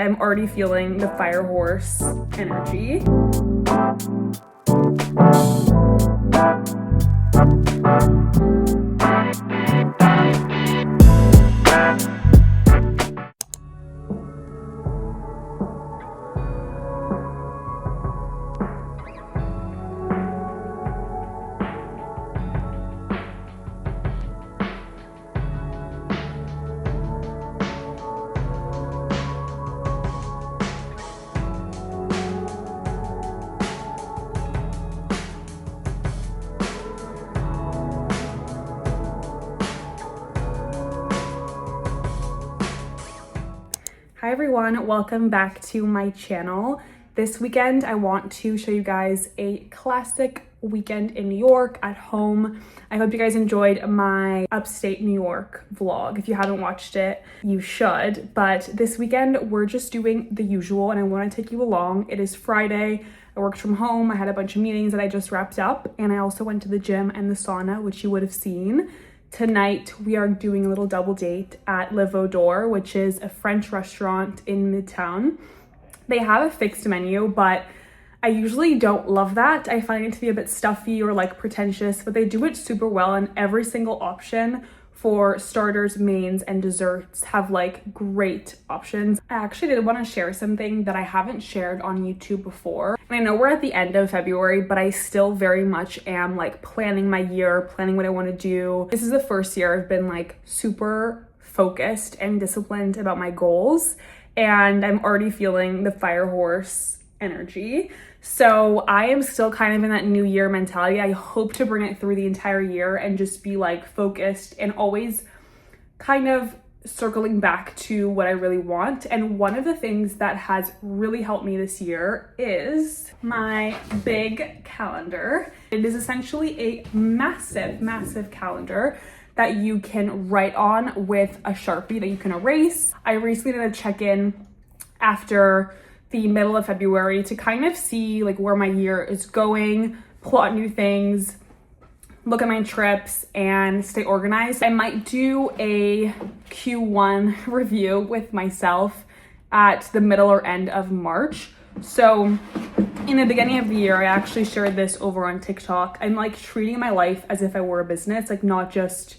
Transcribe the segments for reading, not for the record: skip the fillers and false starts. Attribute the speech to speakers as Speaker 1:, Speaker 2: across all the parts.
Speaker 1: I'm already feeling the fire horse energy. Hi everyone, welcome back to my channel. This weekend I want to show you guys a classic weekend in New York at home. I hope you guys enjoyed my upstate New York vlog. If you haven't watched it, you should. But this weekend we're just doing the usual and I want to take you along. It is Friday. I worked from home. I had a bunch of meetings that I just wrapped up, and I also went to the gym and the sauna, which you would have seen. Tonight, we are doing a little double date at Le Veau d'Or, which is a French restaurant in Midtown. They have a fixed menu, but I usually don't love that. I find it to be a bit stuffy or like pretentious, but they do it super well, and every single option for starters, mains, and desserts have like great options. I actually did want to share something that I haven't shared on YouTube before. And I know we're at the end of February, but I still very much am like planning my year, planning what I want to do. This is the first year I've been like super focused and disciplined about my goals, and I'm already feeling the fire horse energy. So I am still kind of in that new year mentality. I hope to bring it through the entire year and just be like focused and always kind of circling back to what I really want. And one of the things that has really helped me this year is my big calendar. It is essentially a massive calendar that you can write on with a Sharpie that you can erase. I recently did a check-in after the middle of February to kind of see like where my year is going, plot new things, look at my trips, and stay organized. I might do a Q1 review with myself at the middle or end of March. So in the beginning of the year, I actually shared this over on TikTok. I'm like treating my life as if I were a business, like not just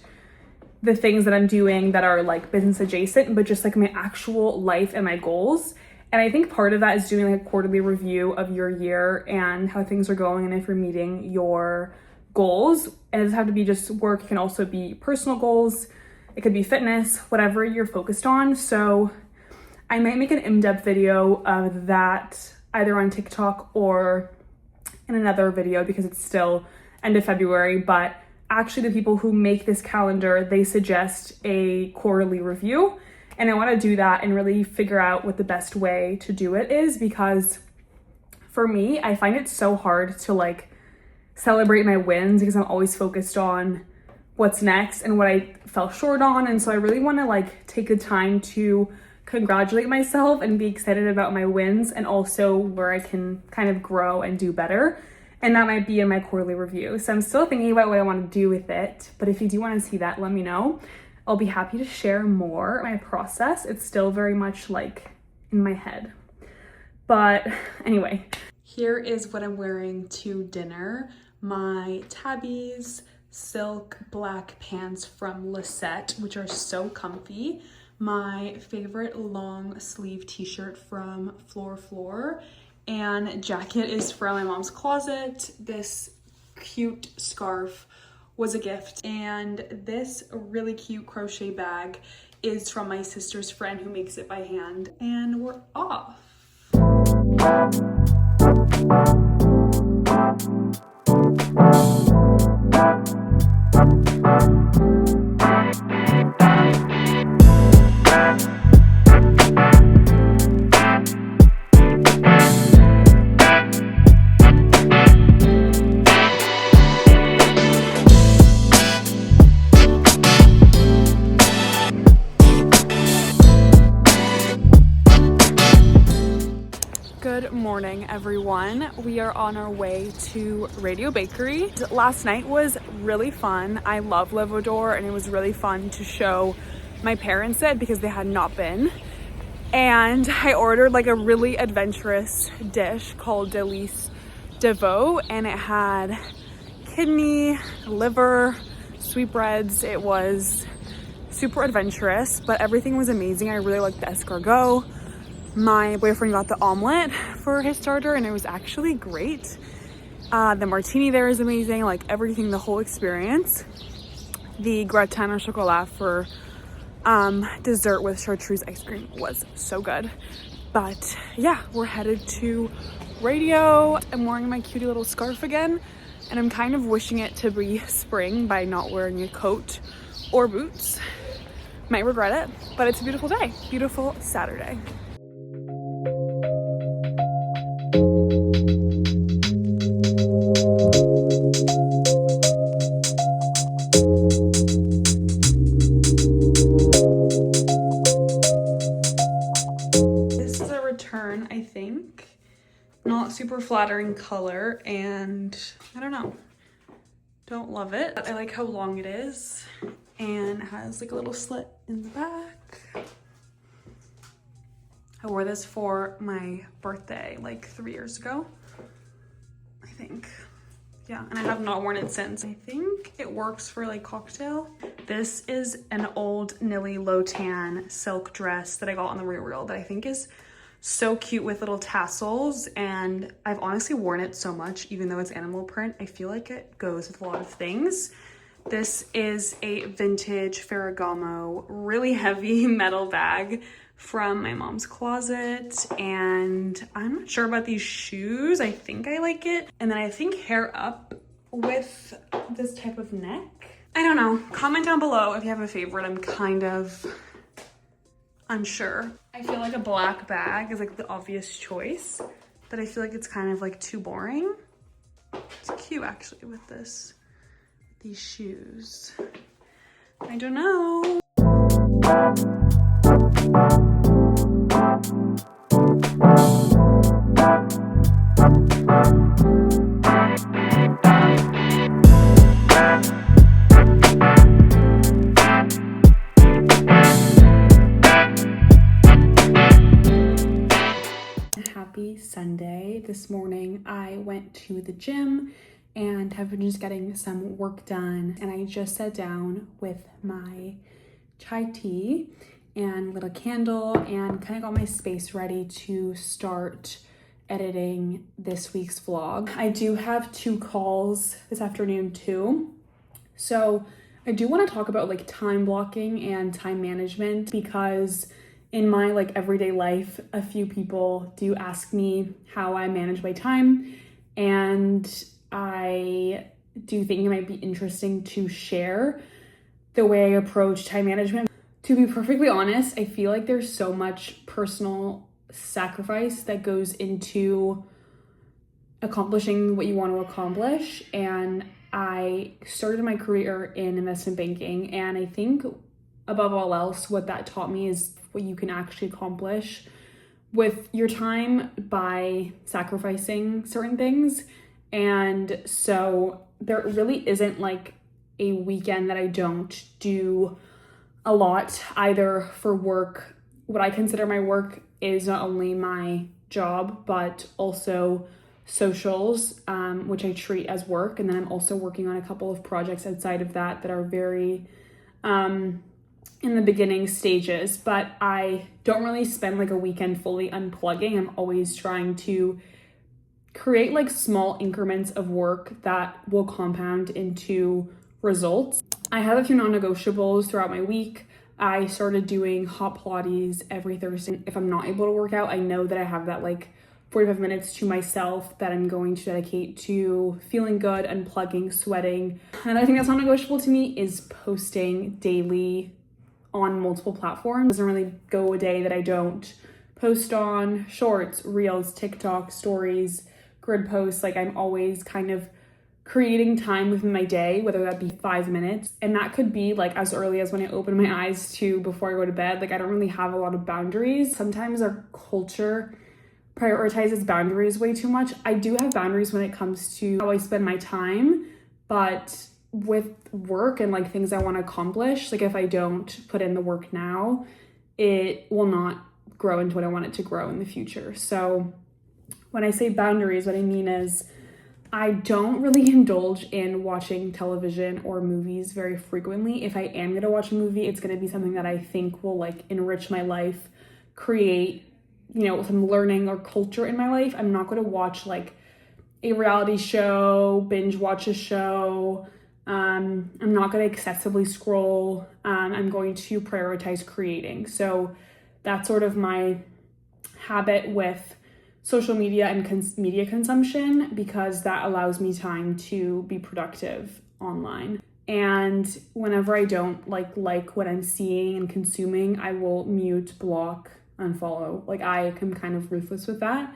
Speaker 1: the things that I'm doing that are like business adjacent, but just like my actual life and my goals. And I think part of that is doing like a quarterly review of your year and how things are going and if you're meeting your goals. And it doesn't have to be just work, it can also be personal goals. It could be fitness, whatever you're focused on. So I might make an in-depth video of that either on TikTok or in another video because it's still end of February. But actually the people who make this calendar, they suggest a quarterly review. And I want to do that and really figure out what the best way to do it is, because for me, I find it so hard to like celebrate my wins because I'm always focused on what's next and what I fell short on. And so I really want to like take the time to congratulate myself and be excited about my wins and also where I can kind of grow and do better. And that might be in my quarterly review. So I'm still thinking about what I want to do with it. But if you do want to see that, let me know. I'll be happy to share more my process. It's still very much like in my head. But anyway, here is what I'm wearing to dinner. My Tabby's silk black pants from Lisette, which are so comfy. My favorite long sleeve t-shirt from Floor, and jacket is from my mom's closet. This cute scarf was a gift, and this really cute crochet bag is from my sister's friend who makes it by hand, and we're off. Good morning, everyone. We are on our way to Radio Bakery. Last night was really fun. I love Le Veau d'Or, and it was really fun to show my parents it because they had not been. And I ordered like a really adventurous dish called Delice de Veau, and it had kidney, liver, sweetbreads. It was super adventurous, but everything was amazing. I really liked the escargot. My boyfriend got the omelet for his starter, and it was actually great. The martini there is amazing, like everything, the whole experience. The gratin au chocolat for dessert with chartreuse ice cream was so good. But yeah, we're headed to radio. I'm wearing my cutie little scarf again, and I'm kind of wishing it to be spring by not wearing a coat or boots. Might regret it, but it's a beautiful day, beautiful Saturday. This is a return, I think. Not super flattering color, and I don't know. Don't love it. I like how long it is, and it has like a little slit in the back. I wore this for my birthday like 3 years ago, I think. Yeah, and I have not worn it since. I think it works for like cocktail. This is an old Nilly Lotan silk dress that I got on the RealReal that I think is so cute with little tassels, and I've honestly worn it so much. Even though it's animal print, I feel like it goes with a lot of things. This is a vintage Ferragamo, really heavy metal bag from my mom's closet, and I'm not sure about these shoes. I think I like it. And then I think hair up with this type of neck. I don't know. Comment down below if you have a favorite. I'm kind of unsure. I feel like a black bag is like the obvious choice, but I feel like it's kind of like too boring. It's cute actually with these shoes. I don't know. Happy Sunday. This morning I went to the gym and have been just getting some work done, and I just sat down with my chai tea and lit a candle and kind of got my space ready to start editing this week's vlog. I do have 2 calls this afternoon too, so I do want to talk about like time blocking and time management, because in my like everyday life, a few people do ask me how I manage my time, and I do think it might be interesting to share the way I approach time management. To be perfectly honest, I feel like there's so much personal sacrifice that goes into accomplishing what you want to accomplish. And I started my career in investment banking, and I think above all else, what that taught me is what you can actually accomplish with your time by sacrificing certain things. And so there really isn't like a weekend that I don't do a lot, either for work. What I consider my work is not only my job, but also socials, which I treat as work. And then I'm also working on a couple of projects outside of that that are very in the beginning stages, but I don't really spend like a weekend fully unplugging. I'm always trying to create like small increments of work that will compound into results. I have a few non-negotiables throughout my week. I started doing hot Pilates every Thursday. If I'm not able to work out, I know that I have that like 45 minutes to myself that I'm going to dedicate to feeling good, unplugging, sweating. Another thing that's non-negotiable to me is posting daily on multiple platforms. It doesn't really go a day that I don't post on shorts, reels, TikTok, stories, grid posts. Like I'm always kind of creating time within my day, whether that be 5 minutes. And that could be like as early as when I open my eyes to before I go to bed. Like I don't really have a lot of boundaries. Sometimes our culture prioritizes boundaries way too much. I do have boundaries when it comes to how I spend my time, but with work and like things I want to accomplish, like if I don't put in the work now, it will not grow into what I want it to grow in the future. So when I say boundaries, what I mean is I don't really indulge in watching television or movies very frequently. If I am going to watch a movie, it's going to be something that I think will like enrich my life, create, you know, some learning or culture in my life. I'm not going to watch like a reality show, binge watch a show. I'm not going to excessively scroll. I'm going to prioritize creating. So that's sort of my habit with social media and media consumption, because that allows me time to be productive online. And whenever I don't like what I'm seeing and consuming, I will mute, block, unfollow. Like I am kind of ruthless with that.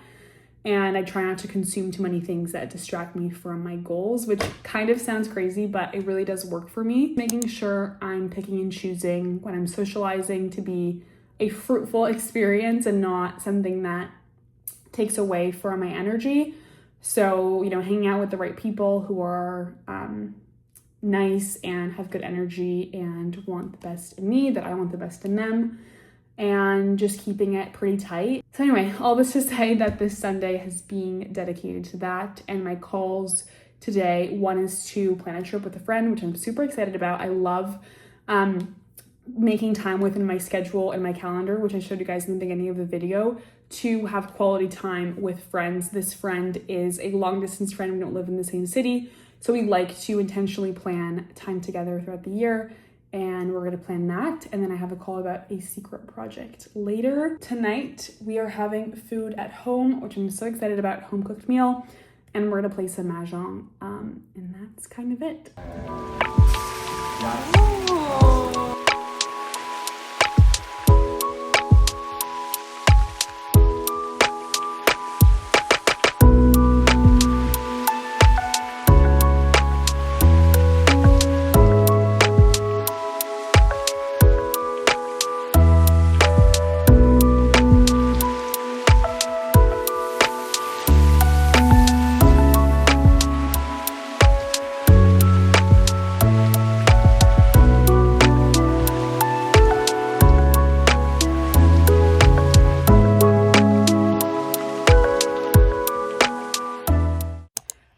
Speaker 1: And I try not to consume too many things that distract me from my goals, which kind of sounds crazy, but it really does work for me. Making sure I'm picking and choosing when I'm socializing to be a fruitful experience and not something that takes away from my energy. So, you know, hanging out with the right people who are nice and have good energy and want the best in me, that I want the best in them, and just keeping it pretty tight. So anyway, all this to say that this Sunday has been dedicated to that, and my calls today, one is to plan a trip with a friend, which I'm super excited about. I love making time within my schedule and my calendar, which I showed you guys in the beginning of the video, to have quality time with friends. This friend is a long distance friend. We don't live in the same city, so we like to intentionally plan time together throughout the year, and we're gonna plan that. And then I have a call about a secret project later. Tonight, we are having food at home, which I'm so excited about, home cooked meal, and we're gonna play some mahjong, and that's kind of it.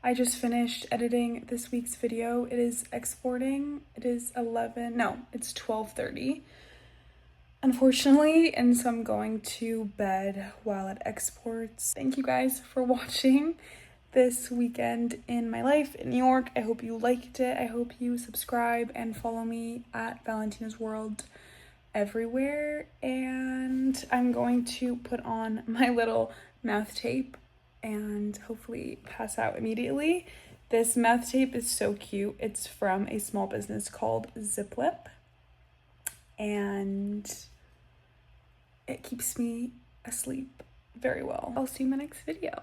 Speaker 1: I just finished editing this week's video. It is exporting. It is 12:30, unfortunately, and so I'm going to bed while it exports. Thank you guys for watching this weekend in my life in New York. I hope you liked it. I hope you subscribe and follow me at Valentina's World everywhere, and I'm going to put on my little mouth tape and hopefully pass out immediately. This mouth tape is so cute. It's from a small business called Zip Lip, and it keeps me asleep very well. I'll see you in my next video.